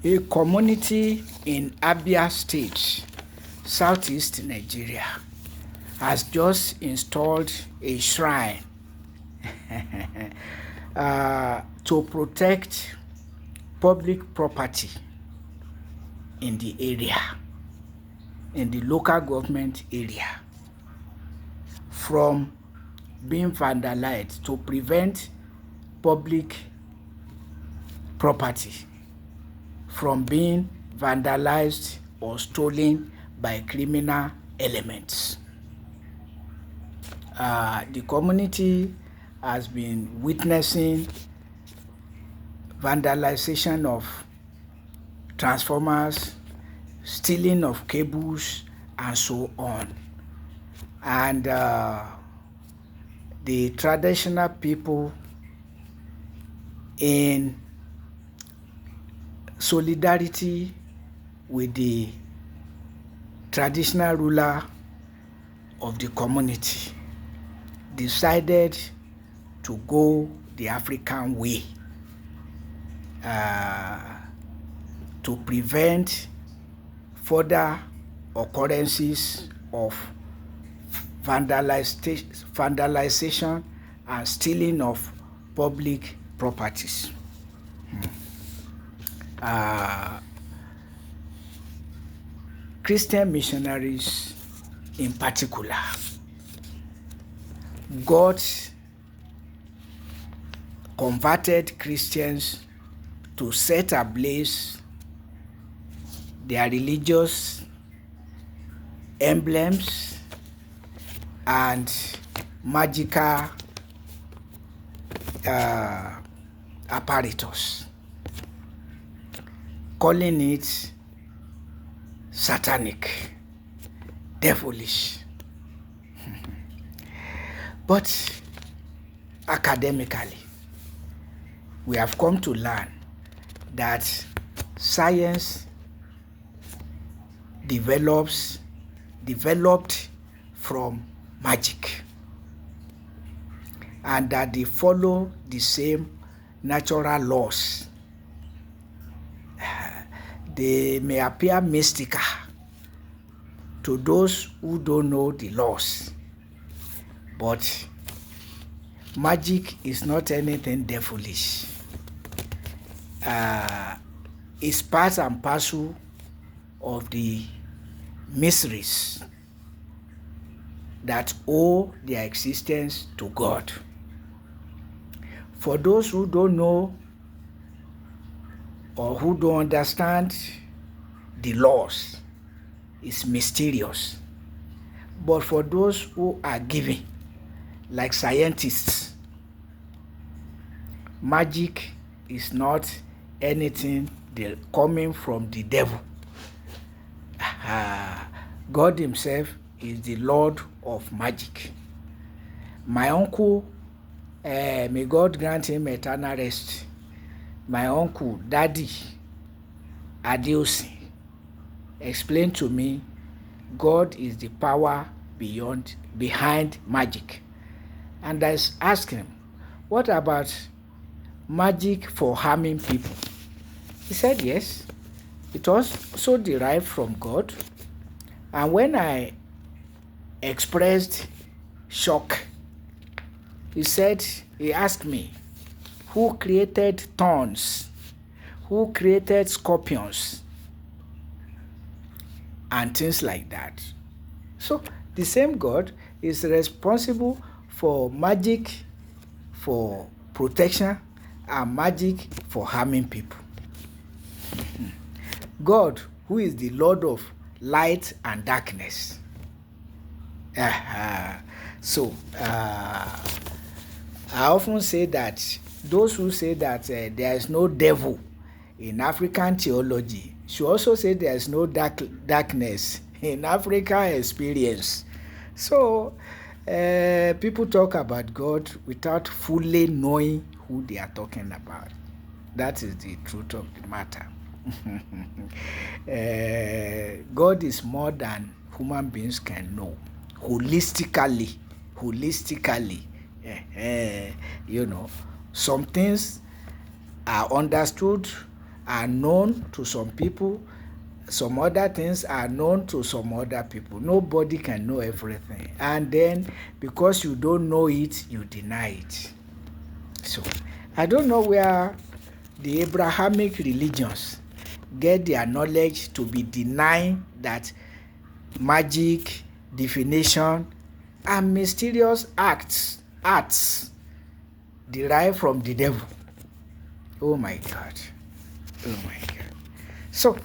A community in Abia State, southeast Nigeria, has just installed a shrine to protect public property in the area, in the local government area, from being vandalized, to prevent public property from being vandalized or stolen by criminal elements. The community has been witnessing vandalization of transformers, stealing of cables, and so on. And the traditional people, in solidarity with the traditional ruler of the community, decided to go the African way to prevent further occurrences of vandalization and stealing of public properties. Christian missionaries in particular converted Christians to set ablaze their religious emblems and magical apparatus, calling it satanic, devilish. But academically, we have come to learn that science developed from magic, and that they follow the same natural laws. They may appear mystical to those who don't know the laws, but magic is not anything devilish. It's part and parcel of the mysteries that owe their existence to God. For those who don't know or who don't understand the laws, it's mysterious. But for those who are giving, like scientists, magic is not anything coming from the devil. God himself is the Lord of magic. My uncle, may God grant him eternal rest, my uncle, Daddy Adeosi, explained to me God is the power behind magic. And I asked him, what about magic for harming people? He said yes, it was also derived from God. And when I expressed shock, he asked me, who created thorns? Who created scorpions? And things like that. So the same God is responsible for magic for protection and magic for harming people. God, who is the Lord of light and darkness. So I often say that those who say that there is no devil in African theology should also say there is no darkness in African experience. So people talk about God without fully knowing who they are talking about. That is the truth of the matter. God is more than human beings can know. Holistically. Some things are understood are known to some people, some other things are known to some other people. Nobody can know everything. And then because you don't know it, you deny it. So I don't know where the Abrahamic religions get their knowledge to be denying that magic, divination, and mysterious arts derived from the devil. Oh my God. Oh my God. So,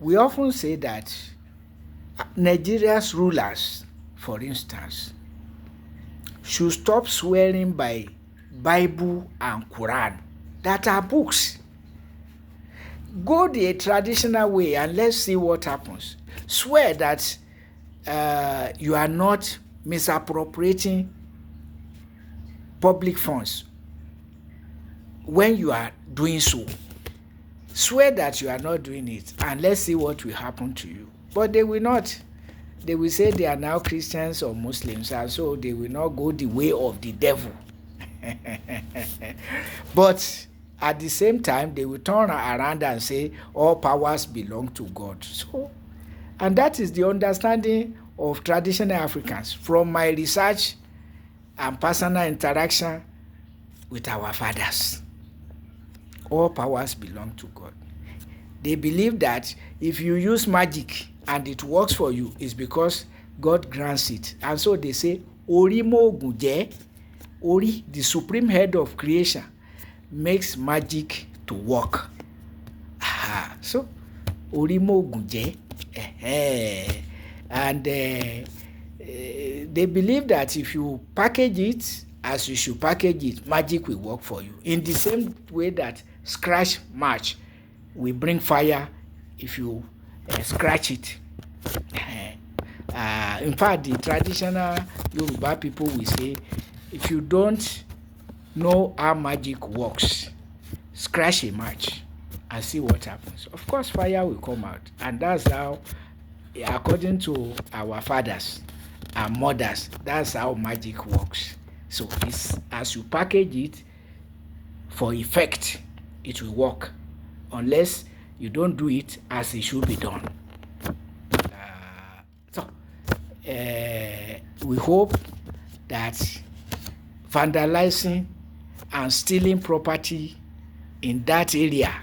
we often say that Nigeria's rulers, for instance, should stop swearing by Bible and Quran that are books. Go the traditional way and let's see what happens. Swear that you are not misappropriating public funds when you are doing so. Swear that you are not doing it and let's see what will happen to you. But they will not. They will say they are now Christians or Muslims, and so they will not go the way of the devil. But at the same time, they will turn around and say all powers belong to God. So, and that is the understanding of traditional Africans from my research and personal interaction with our fathers. All powers belong to God. They believe that if you use magic and it works for you, it's because God grants it. And so they say, Ori mo gunje, Ori, the supreme head of creation, makes magic to work. Aha. So, Ori mo gunje. And they believe that if you package it as you should package it, magic will work for you. In the same way that scratch match will bring fire if you scratch it. In fact, the traditional Yoruba people will say, if you don't know how magic works, scratch a match and see what happens. Of course, fire will come out. And that's how, according to our fathers and mothers, that's how magic works. So it's as you package it for effect, it will work, unless you don't do it as it should be done. We hope that vandalizing and stealing property in that area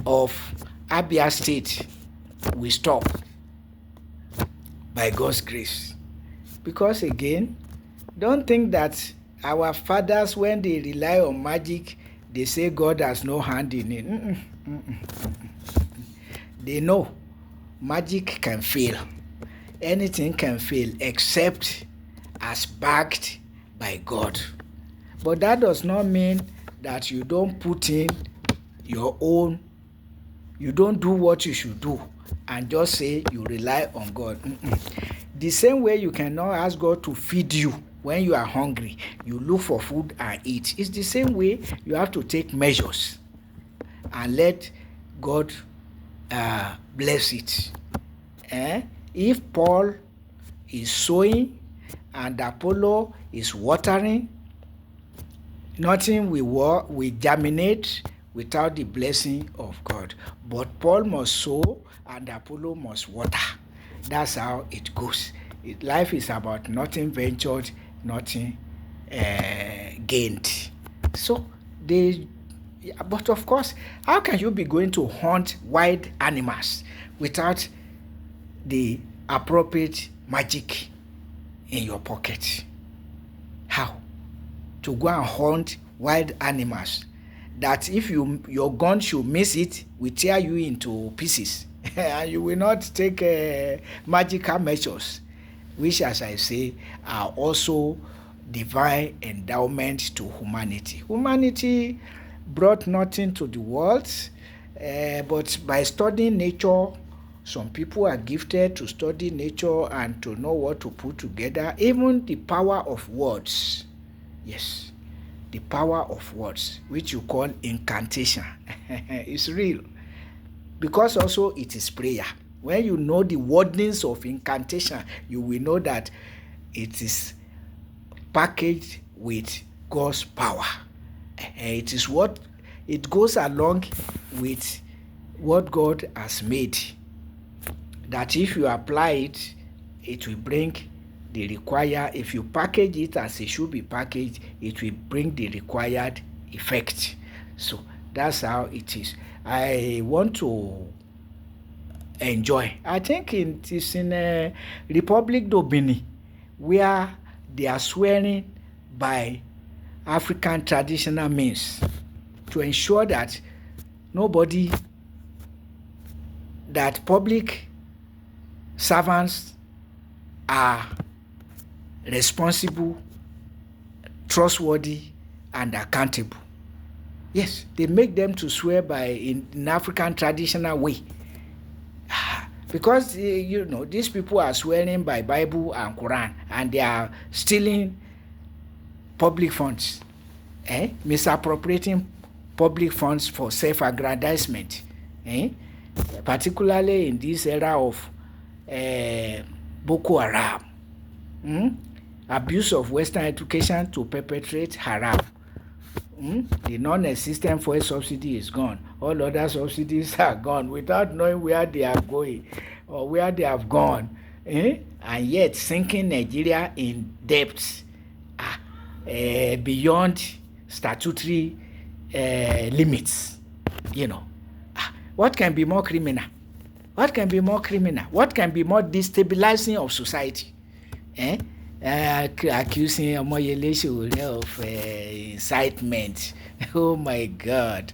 of Abia State will stop by God's grace. Because again, don't think that our fathers, when they rely on magic, they say God has no hand in it. They know magic can fail. Anything can fail except as backed by God. But that does not mean that you don't put in your own, you don't do what you should do and just say you rely on God. The same way you cannot ask God to feed you when you are hungry, you look for food and eat. It's the same way you have to take measures and let God bless it. If Paul is sowing and Apollo is watering, nothing will germinate without the blessing of God. But Paul must sow and Apollo must water. That's how it goes. Life is about nothing ventured, nothing gained. So but of course, how can you be going to hunt wild animals without the appropriate magic in your pocket? How? To go and hunt wild animals that if your gun should miss it, will tear you into pieces. And you will not take magical measures, which, as I say, are also divine endowment to humanity. Humanity brought nothing to the world, but by studying nature, some people are gifted to study nature and to know what to put together. Even the power of words, yes, the power of words, which you call incantation, is real. Because also it is prayer. When you know the wordings of incantation, you will know that it is packaged with God's power. It is what it goes along with what God has made, that if you apply it, it will bring the required, if you package it as it should be packaged, it will bring the required effect. So that's how it is. I want to enjoy. I think it is in Republic of Benin where they are swearing by African traditional means to ensure that nobody, that public servants are responsible, trustworthy, and accountable. Yes, they make them to swear by in African traditional way. Because these people are swearing by Bible and Quran, and they are stealing public funds, misappropriating public funds for self-aggrandizement, particularly in this era of Boko Haram, abuse of Western education to perpetrate haram. The non-existent fuel subsidy is gone. All other subsidies are gone without knowing where they are going or where they have gone, and yet sinking Nigeria in debts beyond statutory limits. What can be more criminal? What can be more criminal? What can be more destabilizing of society? Accusing Omoyele of incitement. Oh my God.